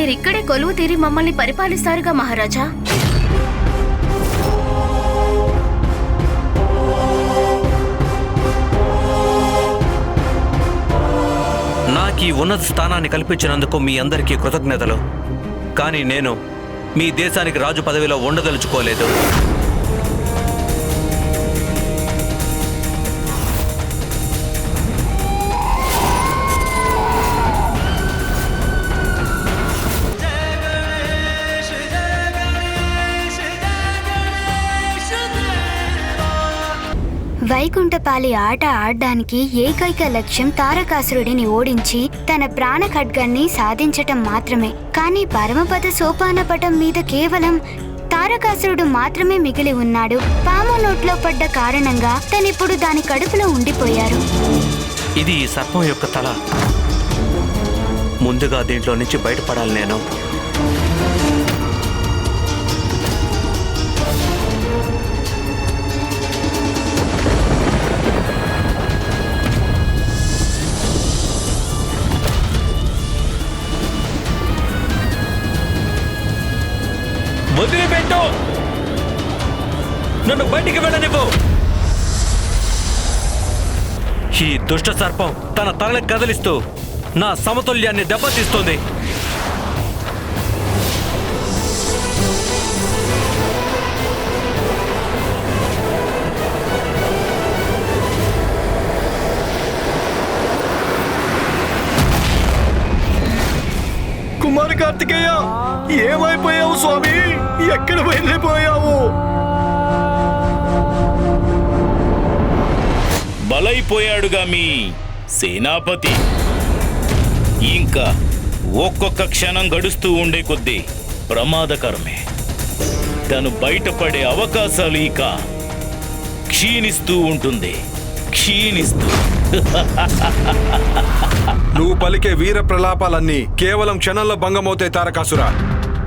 మీరిక్కడే కొలువు తీరి మమ్మల్ని పరిపాలిస్తారుగా మహారాజా. నాకీ ఉన్నత స్థానాన్ని కల్పించినందుకు మీ అందరికీ కృతజ్ఞతలు. కానీ నేను మీ దేశానికి రాజు పదవిలో ఉండదలుచుకోలేదు. వైకుంఠపాలి ఆట ఆడడానికి ఏకైక లక్ష్యం తారకాసురుడిని ఓడించి తన ప్రాణ ఖడ్గాన్ని సాధించటం మాత్రమే. కానీ పరమపద సోపానపటం మీద కేవలం తారకాసురుడు మాత్రమే మిగిలి ఉన్నాడు. పాము నోట్లో పడ్డ కారణంగా తనిప్పుడు దాని కడుపులో ఉండిపోయారు. ఇది ఈ సర్పం యొక్క తల. ముందుగా దీంట్లో నుంచి బయటపడాలి నేను. వదిలిపెట్టు, నన్ను బయటికి వెళ్ళనివ్వు. ఈ దుష్ట సర్పం తన తలని కదిలిస్తూ నా సమతుల్యాన్ని దెబ్బతీస్తుంది. కుమార్ కార్తికేయ, ఏమైపోయావు స్వామి? ఎక్కడ వెళ్ళిపోయావు? బలైపోయాడుగా మీ సేనాపతి. ఇంకా ఒక్కొక్క క్షణం గడుస్తూ ఉండే కొద్దీ ప్రమాదకరమే. తను బయటపడే అవకాశాలు ఇక క్షీణిస్తూ ఉంటుంది, క్షీణిస్తూ. నువ్వు పలికే వీర ప్రలాపాలన్నీ కేవలం క్షణంలో భంగమవుతాయి తారకాసురా.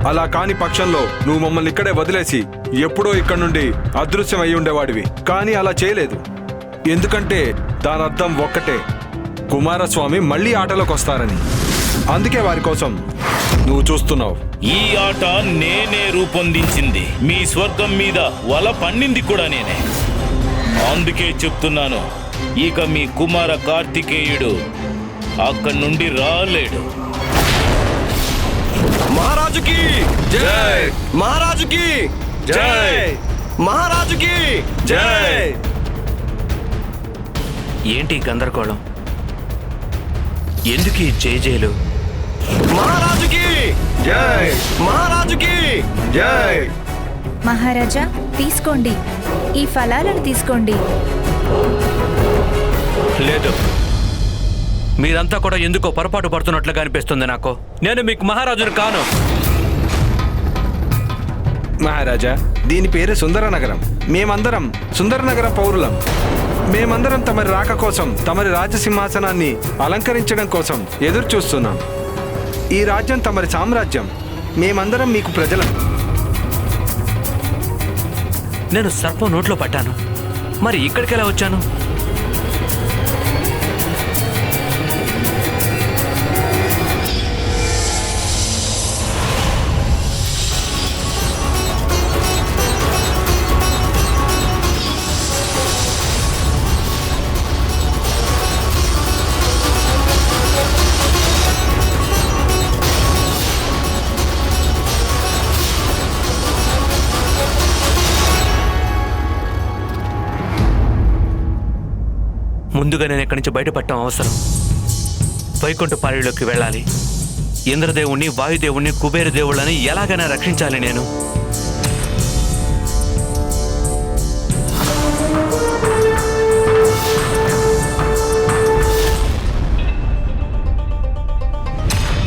అలా కాని పక్షంలో నువ్వు మమ్మల్ని ఇక్కడే వదిలేసి ఎప్పుడో ఇక్కడ నుండి అదృశ్యం అయి ఉండేవాడివి. కానీ అలా చేయలేదు. ఎందుకంటే దాని అర్థం ఒక్కటే, కుమారస్వామి మళ్ళీ ఆటలోకి వస్తారని. అందుకే వారి కోసం నువ్వు చూస్తున్నావు. ఈ ఆట నేనే రూపొందించింది. మీ స్వర్గం మీద వల పన్నింది కూడా నేనే. అందుకే చెప్తున్నాను, ఇక మీ కుమార కార్తికేయుడు అక్కడి నుండి రాలేడు. మహారాజుకి జై! మహారాజుకి జై! మహారాజుకి జై! ఏంటి గందరగోళం? ఎందుకు ఈ జయజయలు? మహారాజుకి జై! మహారాజుకి జై! మహారాజా, తీసుకోండి, ఈ ఫలాలను తీసుకోండి. లేదు, మీరంతా కూడా ఎందుకో పొరపాటు పడుతున్నట్లుగా అనిపిస్తుంది నాకు. నేను మీకు మహారాజును కాను. మహారాజా, దీని పేరు సుందర నగరం. మేమందరం సుందర నగర పౌరులం. మేమందరం తమరి రాక కోసం, తమరి రాజసింహాసనాన్ని అలంకరించడం కోసం ఎదురు చూస్తున్నాం. ఈ రాజ్యం తమరి సామ్రాజ్యం. మేమందరం మీకు ప్రజలం. నేను సర్పం నోట్లో పడ్డాను, మరి ఇక్కడికి ఎలా వచ్చాను? ముందుగా నేను ఇక్కడి నుంచి బయటపడటం అవసరం. వైకుంఠపాలిలోకి వెళ్ళాలి. ఇంద్రదేవుణ్ణి, వాయుదేవుణ్ణి, కుబేర దేవుళ్ళని ఎలాగైనా రక్షించాలి నేను.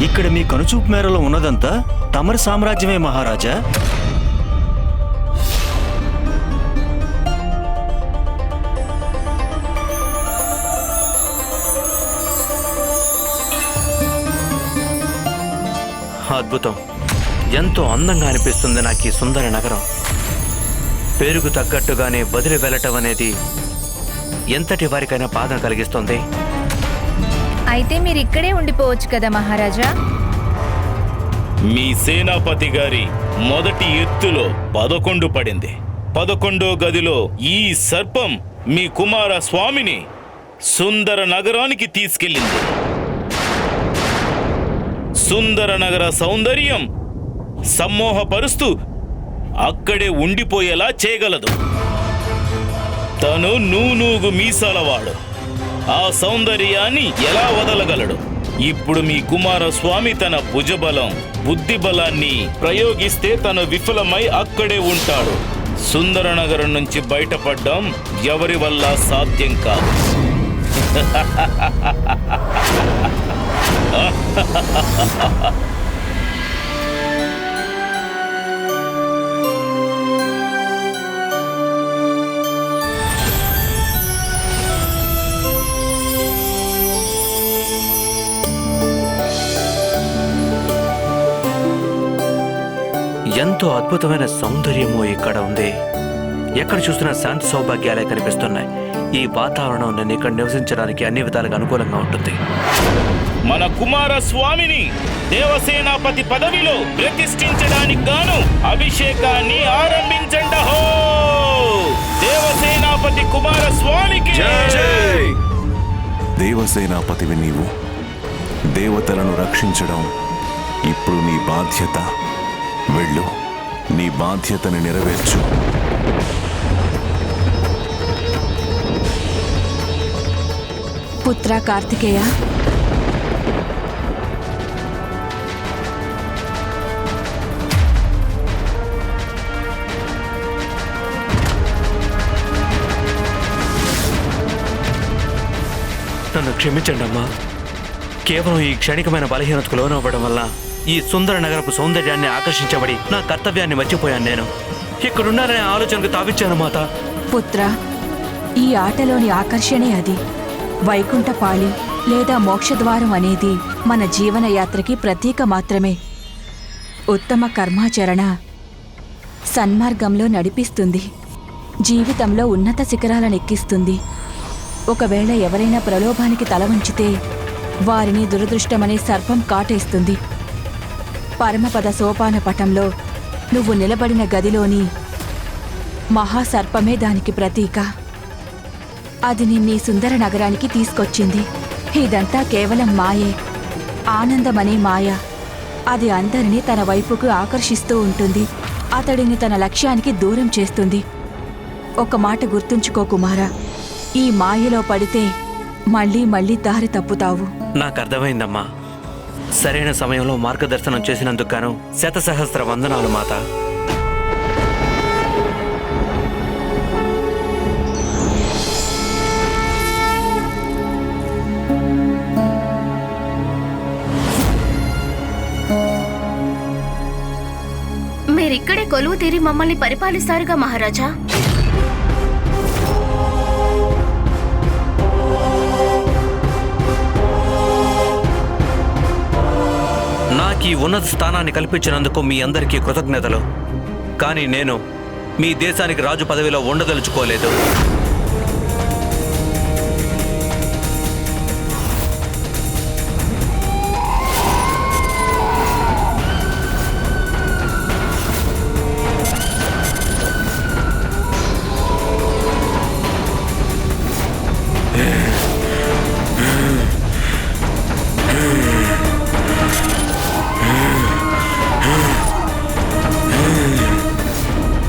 ఇక్కడ మీ కనుచూపు మేరలో ఉన్నదంతా తమరి సామ్రాజ్యమే మహారాజా. అద్భుతం. ఎంతో అందంగా అనిపిస్తుంది నాకు ఈ సుందర నగరం. పేరుకు తగ్గట్టుగానే వదిలి వెళ్ళటం అనేది ఎంతటి వారికైనా బాధ కలిగిస్తుంది. అయితే మీరు ఇక్కడే ఉండిపోవచ్చు కదా మహారాజా. మీ సేనాపతి గారి మొదటి ఎత్తులో 11 పడింది. 11వ గదిలో ఈ సర్పం మీ కుమార స్వామిని సుందర నగరానికి తీసుకెళ్ళింది. సుందర నగర సౌందర్యం సమ్మోహపరుస్తూ అక్కడే ఉండిపోయేలా చేయగలదు. తను నూనూగు మీసాలవాడు. ఆ సౌందర్యాన్ని ఎలా వదలగలడు? ఇప్పుడు మీ కుమారస్వామి తన భుజబలం, బుద్ధిబలాన్ని ప్రయోగిస్తే తను విఫలమై అక్కడే ఉంటాడు. సుందర నగరం నుంచి బయటపడడం ఎవరి వల్ల సాధ్యం కాదు. ఎంతో అద్భుతమైన సౌందర్యము ఇక్కడ ఉంది. ఎక్కడ చూసినా శాంతి సౌభాగ్యాలే కనిపిస్తున్నాయి. ఈ వాతావరణం నేను ఇక్కడ నివసించడానికి అన్ని విధాలుగా అనుకూలంగా ఉంటుంది. మన కుమారస్వామిని దేవసేనాపతి పదవిలో ప్రతిష్ఠించడానికి గాను అభిషేకాన్ని ఆరంభించండి. హో దేవసేనాపతి కుమారస్వామికి జై! దేవసేనాపతివి నీవు. దేవతలను రక్షించడం ఇప్పుడు నీ బాధ్యత. వెళ్ళు, నీ బాధ్యతని నెరవేర్చు. పుత్ర కార్తికేయ, నన్ను క్షమించండి అమ్మా. కేవలం ఈ క్షణికమైన బలహీనతకు లోనవ్వడం వల్ల ఈ సుందర నగరపు సౌందర్యాన్ని ఆకర్షించబడి నా కర్తవ్యాన్ని మర్చిపోయాను. నేను ఇక్కడున్నారనే ఆలోచనకు తావిచ్చాను మాత. పుత్ర, ఈ ఆటలోని ఆకర్షణే అది. వైకుంఠపాళి లేదా మోక్షద్వారం అనేది మన జీవన యాత్రకి ప్రతీక మాత్రమే. ఉత్తమ కర్మాచరణ సన్మార్గంలో నడిపిస్తుంది, జీవితంలో ఉన్నత శిఖరాలను ఎక్కిస్తుంది. ఒకవేళ ఎవరైనా ప్రలోభానికి తల వంచితే వారిని దురదృష్టమనే సర్పం కాటేస్తుంది. పరమపద సోపాన పటంలో నువ్వు నిలబడిన గదిలోని మహాసర్పమే దానికి ప్రతీక. అది నిన్నీ సుందర నగరానికి తీసుకొచ్చింది. ఇదంతా కేవలం మాయే, ఆనందమనే మాయ. అది అందరినీ తన వైపుకు ఆకర్షిస్తూ ఉంటుంది, అతడిని తన లక్ష్యానికి దూరం చేస్తుంది. ఒక మాట గుర్తుంచుకో కుమారా, ఈ మాయలో పడితే మళ్ళీ మళ్ళీ దారి తప్పుతావు. నాకు అర్థమైందమ్మా. సరైన సమయంలో మార్గదర్శనం చేసినందుకు గాను శతసహస్ర వందనాలు మాత. మీరిక్కడే కొలువు తీరి మమ్మల్ని పరిపాలిస్తారుగా మహారాజా. నాకు ఈ ఉన్నత స్థానాన్ని కల్పించినందుకు మీ అందరికీ కృతజ్ఞతలు. కానీ నేను మీ దేశానికి రాజు పదవిలో ఉండదలుచుకోలేదు.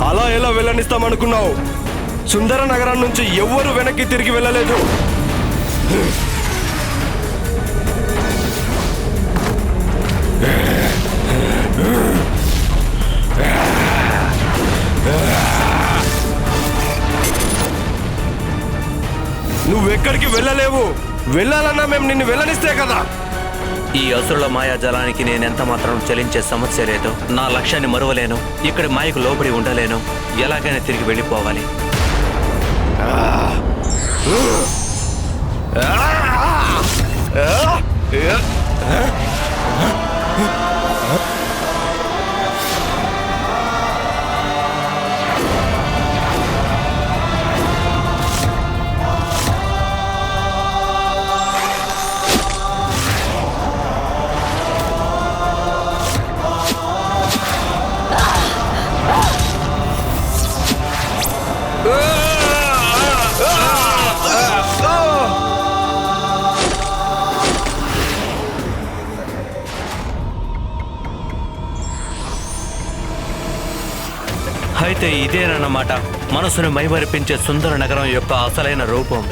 అలా ఎలా వెళ్ళనిస్తామనుకున్నావు? సుందర నగరం నుంచి ఎవ్వరూ వెనక్కి తిరిగి వెళ్ళలేదు. నువ్వెక్కడికి వెళ్ళలేవు. వెళ్ళాలన్నా మేము నిన్ను వెళ్ళనిస్తే కదా. ఈ అసురుల మాయాజాలానికి నేనెంత మాత్రం చలించే సమస్య లేదు. నా లక్ష్యాన్ని మరువలేను. ఇక్కడి మాయకు లోబడి ఉండలేను. ఎలాగైనా తిరిగి వెళ్ళిపోవాలి. అయితే ఇదేనన్నమాట మనసును మైమరిపించే సుందర నగరం యొక్క అసలైన రూపం.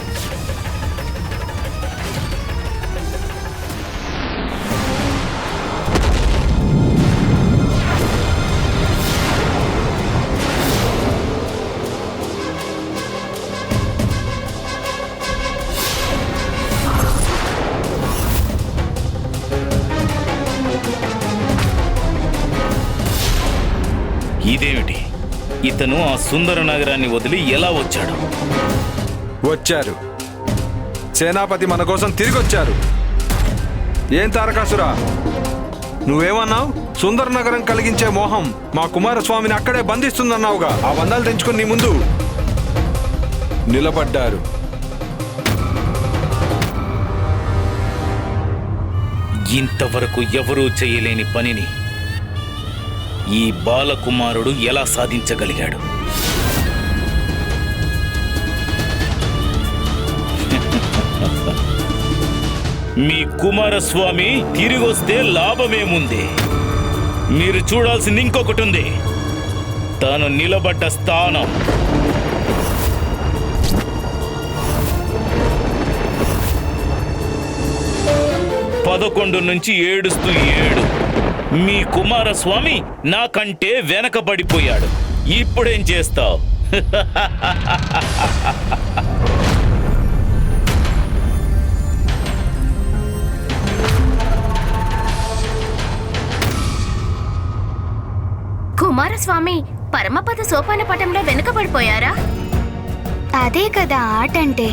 ఇదేమిటి? ఇతను ఆ సుందర నగరాన్ని వదిలి ఎలా వచ్చాడు? వచ్చారు. సేనాపతి మన కోసం తిరిగి వచ్చారు. ఏం తారకాసురా, నువ్వేమన్నావు? సుందర నగరం కలిగించే మోహం మా కుమారస్వామిని అక్కడే బంధిస్తుందన్నావుగా. ఆ బంధాలు తెంచుకుని నీ ముందు నిలబడ్డారు. ఇంతవరకు ఎవరూ చేయలేని పనిని ఈ బాలకుమారుడు ఎలా సాధించగలిగాడు? మీ కుమారస్వామి తిరిగొస్తే లాభమేముంది? మీరు చూడాల్సింది ఇంకొకటి ఉంది. తాను నిలబడ్డ స్థానం. పదకొండు నుంచి ఏడుస్తూ 7. మీ కుమారస్వామి నాకంటే వెనకబడిపోయాడు. ఇప్పుడేం చేస్తావు? కుమారస్వామి పరమపద సోపాన పటంలో వెనుకబడిపోయారా? అదే కదా ఆట అంటే.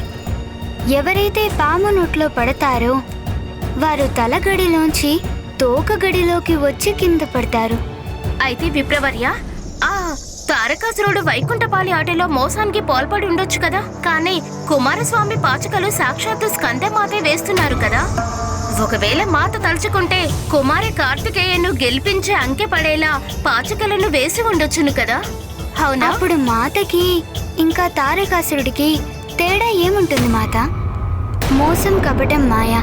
ఎవరైతే పాము నోట్లో పడతారో వారు తలగడిలోంచి తోక గడిలోకి వచ్చి కింద పడతారు. అయితే విప్రవర్య, ఆ తారకాసురుడు వైకుంఠపాలి ఆటలో మోసానికి పాల్పడి ఉండొచ్చు కదా. కానీ కుమారస్వామి పాచికలు సాక్షాత్తు స్కందమాతే వేస్తున్నారు కదా. ఒకవేళ మాత తలుచుకుంటే కుమారి కార్తికేయను గెలిపించే అంకె పడేలా పాచికలను వేసి ఉండొచ్చును కదా. అవునా? అప్పుడు మాతకి ఇంకా తారకాసురుడికి తేడా ఏముంటుంది మాత? మోసం, కపటం, మాయ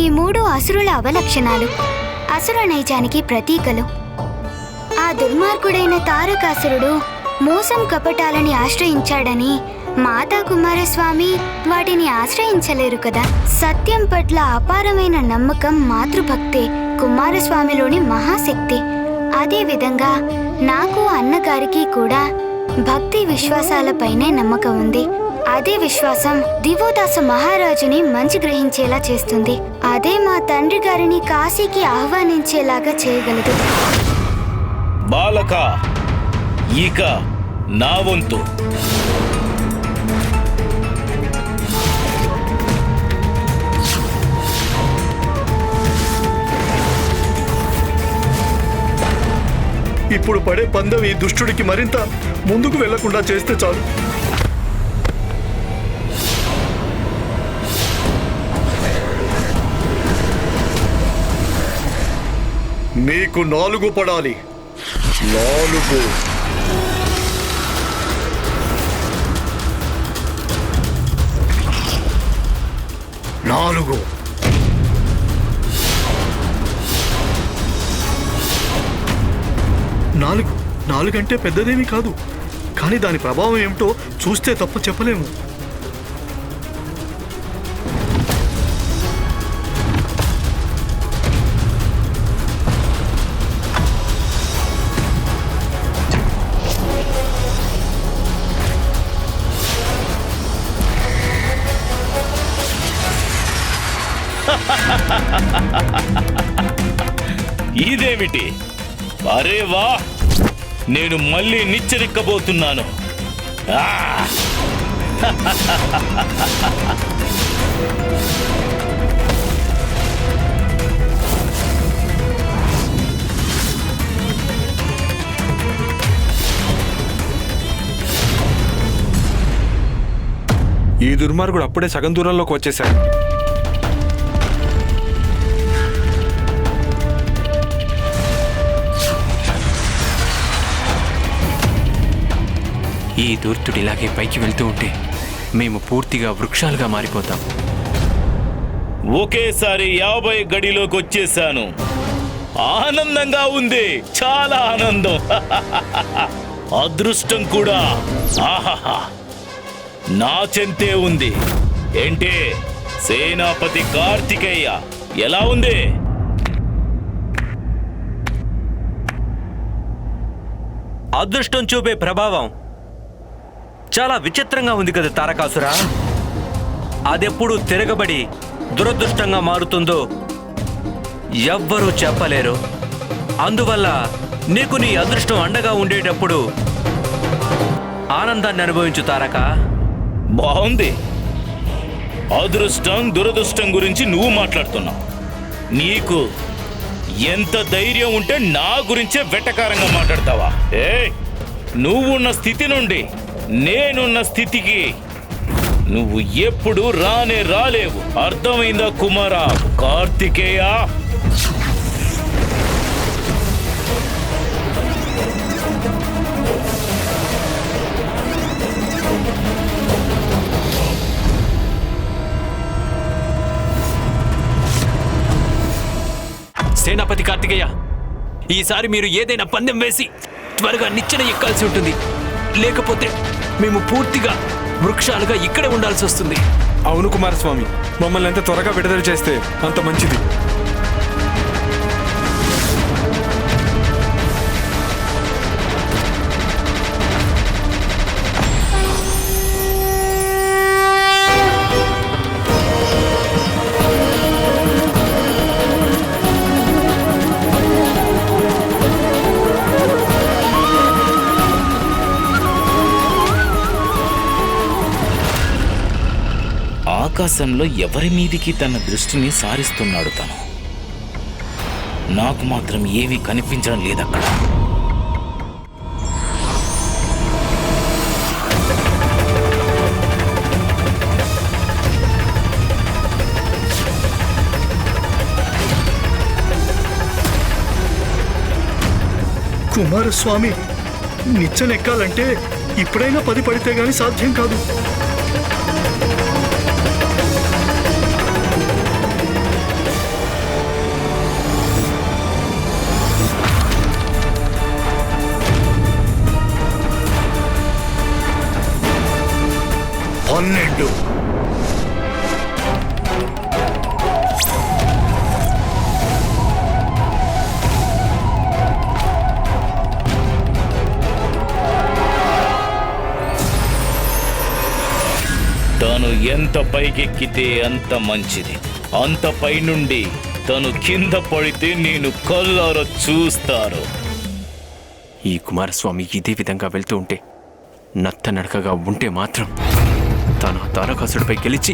ఈ 3 అసురుల అవలక్షణాలు, అసుర నైజానికి ప్రతీకలు. ఆ దుర్మార్గుడైన తారకాసురుడు మోసం, కపటాలని ఆశ్రయించాడని మాతా కుమారస్వామి వాటిని ఆశ్రయించలేరు కదా. సత్యం పట్ల అపారమైన నమ్మకం మాతృభక్తే కుమారస్వామిలోని మహాశక్తి. అదే విధంగా నాకు అన్నగారికి కూడా భక్తి విశ్వాసాలపైనే నమ్మకం ఉంది. అదే విశ్వాసం దివోదాస మహారాజుని మంచి గ్రహించేలా చేస్తుంది. అదే మా తండ్రి గారిని కాశీకి ఆహ్వానించేలాగా చేయగలదు. బాలక, ఇక నా వంతు. ఇప్పుడు పడే పందెం ఈ దుష్టుడికి మరింత ముందుకు వెళ్లకుండా చేస్తే చాలు. నీకు 4 పడాలి. 4. 4. 4 అంటే పెద్దదేమీ కాదు, కానీ దాని ప్రభావం ఏమిటో చూస్తే తప్ప చెప్పలేము. ఇదేమిటి? అరే వా, నేను మళ్ళీ నిచ్చెనెక్కబోతున్నాను. ఈ దుర్మార్గుడు అప్పుడే సగం దూరంలోకి వచ్చేశాడు. ఈ దూర్తుడు ఇలాగే పైకి వెళ్తూ ఉంటే మేము పూర్తిగా వృక్షాలుగా మారిపోతాం. ఒకేసారి 50 గడిలోకి వచ్చేసాను. ఆనందంగా ఉంది, చాలా ఆనందం. అదృష్టం కూడా ఆహాహా నా చెంతే ఉంది. ఏంటి సేనాపతి కార్తికేయ, ఎలా ఉంది? అదృష్టం చూపే ప్రభావం చాలా విచిత్రంగా ఉంది కదా తారకాసుర. అదెప్పుడు తిరగబడి దురదృష్టంగా మారుతుందో ఎవ్వరూ చెప్పలేరు. అందువల్ల నీకు నీ అదృష్టం అండగా ఉండేటప్పుడు ఆనందాన్ని అనుభవించు తారక. బాగుంది. అదృష్టం దురదృష్టం గురించి నువ్వు మాట్లాడుతున్నావు. నీకు ఎంత ధైర్యం ఉంటే నా గురించే వెటకారంగా మాట్లాడతావా? నువ్వున్న స్థితి నుండి నేనున్న స్థితికి నువ్వు ఎప్పుడు రాలేవు. అర్థమైందా కుమారా కార్తికేయ? సేనాపతి కార్తికేయ, ఈసారి మీరు ఏదైనా పందెం వేసి త్వరగా నిచ్చెన ఎక్కాల్సి ఉంటుంది. లేకపోతే మేము పూర్తిగా వృక్షాలుగా ఇక్కడే ఉండాల్సి వస్తుంది. అవును కుమారస్వామి, మమ్మల్ని ఎంత త్వరగా విడుదల చేస్తే అంత మంచిది. ఆకాశంలో ఎవరి మీదికి తన దృష్టిని సారిస్తున్నాడు తను. నాకు మాత్రం ఏమీ కనిపించడం లేదక్కడ. కుమారస్వామి, నిచ్చెనెక్కాలంటే ఇప్పుడైనా 10 పడితే గాని సాధ్యం కాదు. తను ఎంత పైకెక్కితే అంత మంచిది. అంత పైనుండి తను కింద పడితే నేను కళ్ళారా చూస్తారు. ఈ కుమారస్వామి ఇదే విధంగా వెళ్తూ ఉంటే, నత్త నడకగా ఉంటే మాత్రం తన తారకాసుడిపై గెలిచి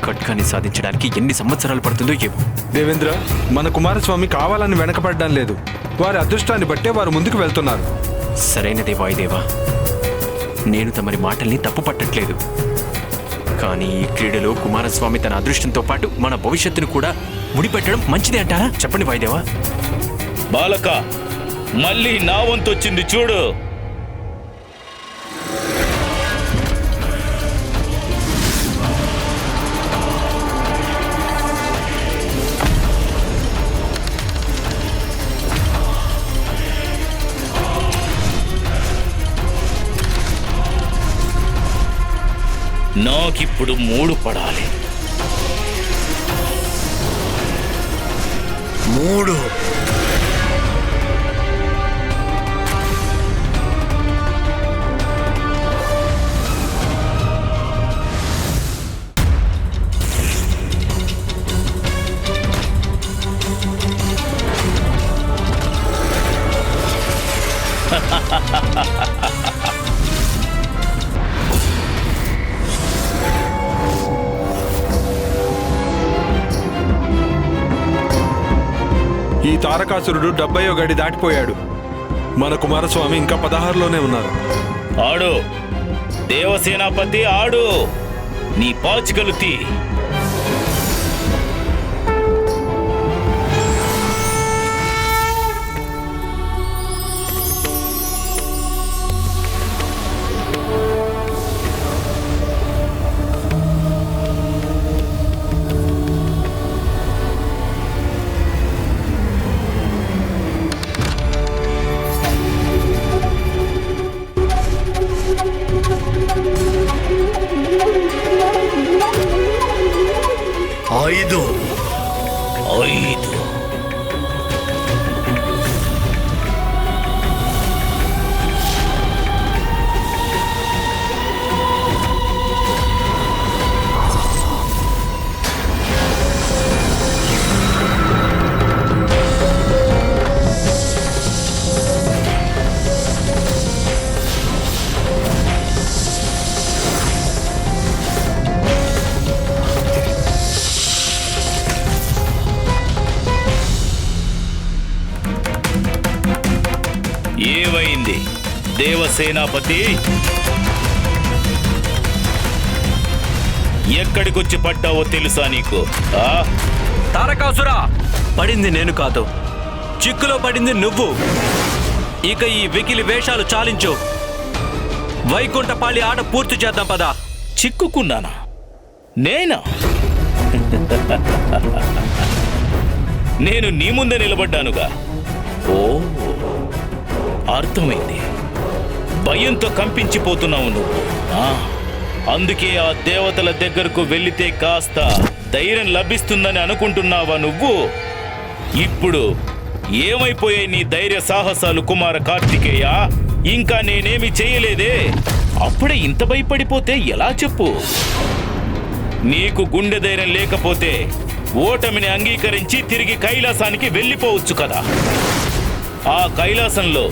ఖడ్గాన్ని సాధించడానికి ఎన్ని సంవత్సరాలు పడుతుందో ఏమో. దేవేంద్ర, మన కుమారస్వామి కావాలని వెనకపడడం లేదు. వారి అదృష్టాన్ని బట్టే వారు ముందుకు వెళ్తున్నారు. సరైనదే వాయుదేవా, నేను తమరి మాటల్ని తప్పు పట్టట్లేదు. కానీ ఈ క్రీడలో కుమారస్వామి తన అదృష్టంతో పాటు మన భవిష్యత్తును కూడా ముడిపెట్టడం మంచిదే అంటారా? చెప్పండి వాయుదేవా. బాలక, మళ్ళీ నా వంతు వచ్చింది చూడు. నాకిప్పుడు 3 పడాలి. 3 ఈ తారకాసురుడు 70వ గడి దాటిపోయాడు. మన కుమారస్వామి ఇంకా 16లోనే ఉన్నారు. ఆడు దేవసేనాపతి, ఆడు నీ పాచికలు తీ. తెలీదు. ఏమైంది దేవసేనాపతి? ఎక్కడికొచ్చి పడ్డావో తెలుసా నీకు? తారకాసురా, పడింది నేను కాదు, చిక్కులో పడింది నువ్వు. ఇక ఈ వెకిలి వేషాలు చాలించు, వైకుంఠపాళి ఆట పూర్తి చేద్దాం పదా. చిక్కుకున్నానా? నేనా? నేను నీ ముందే నిలబడ్డానుగా. ఓ, అర్థమైంది. భయంతో కంపించిపోతున్నావు నువ్వు. అందుకే ఆ దేవతల దగ్గరకు వెళితే కాస్త ధైర్యం లభిస్తుందని అనుకుంటున్నావా నువ్వు? ఇప్పుడు ఏమైపోయాయి నీ ధైర్య సాహసాలు కుమార కార్తికేయ? ఇంకా నేనేమి చేయలేదే, అప్పుడే ఇంత భయపడిపోతే ఎలా చెప్పు? నీకు గుండె ధైర్యం లేకపోతే ఓటమిని అంగీకరించి తిరిగి కైలాసానికి వెళ్ళిపోవచ్చు కదా. ఆ కైలాసంలో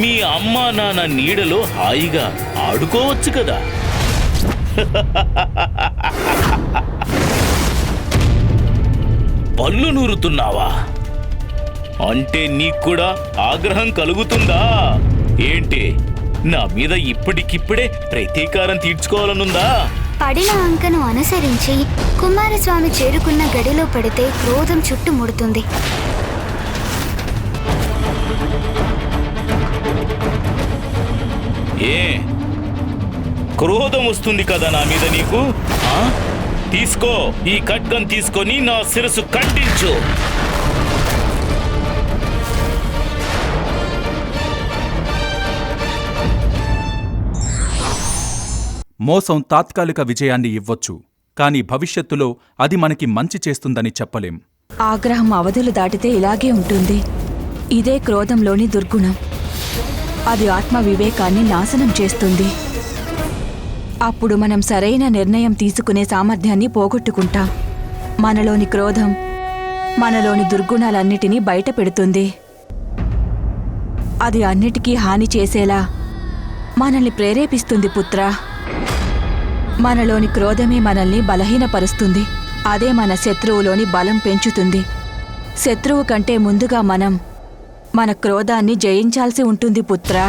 మీ అమ్మా నాన్న నీడలో హాయిగా ఆడుకోవచ్చు కదా. పళ్ళు నూరుతున్నావా? అంటే నీకు కూడా ఆగ్రహం కలుగుతుందా ఏంటి? నా మీద ఇప్పటికిప్పుడే ప్రతీకారం తీర్చుకోవాలనుందా? పడిన అంకను అనుసరించి కుమారస్వామి చేరుకున్న గడిలో పడితే క్రోధం చుట్టుముడుతుంది. ఏ క్రోధం వస్తుంది కదా నా మీద నీకు? తీసుకో, ఈ ఖడ్గం తీసుకొని నా శిరస్సు ఖండించు. మోసం తాత్కాలిక విజయాన్ని ఇవ్వొచ్చు, కానీ భవిష్యత్తులో అది మనకి మంచి చేస్తుందని చెప్పలేం. ఆగ్రహం అవధులు దాటితే ఇలాగే ఉంటుంది. ఇదే క్రోధంలోని దుర్గుణం. అది ఆత్మ వివేకాన్ని నాశనం చేస్తుంది. అప్పుడు మనం సరైన నిర్ణయం తీసుకునే సామర్థ్యాన్ని పోగొట్టుకుంటాం. మనలోని క్రోధం మనలోని దుర్గుణాలన్నిటినీ బయట పెడుతుంది. అది అన్నిటికీ హాని చేసేలా మనల్ని ప్రేరేపిస్తుంది పుత్రా. మనలోని క్రోధమే మనల్ని బలహీనపరుస్తుంది. అదే మన శత్రువులోని బలం పెంచుతుంది. శత్రువు కంటే ముందుగా మనం మన క్రోధాన్ని జయించాల్సి ఉంటుంది పుత్రా.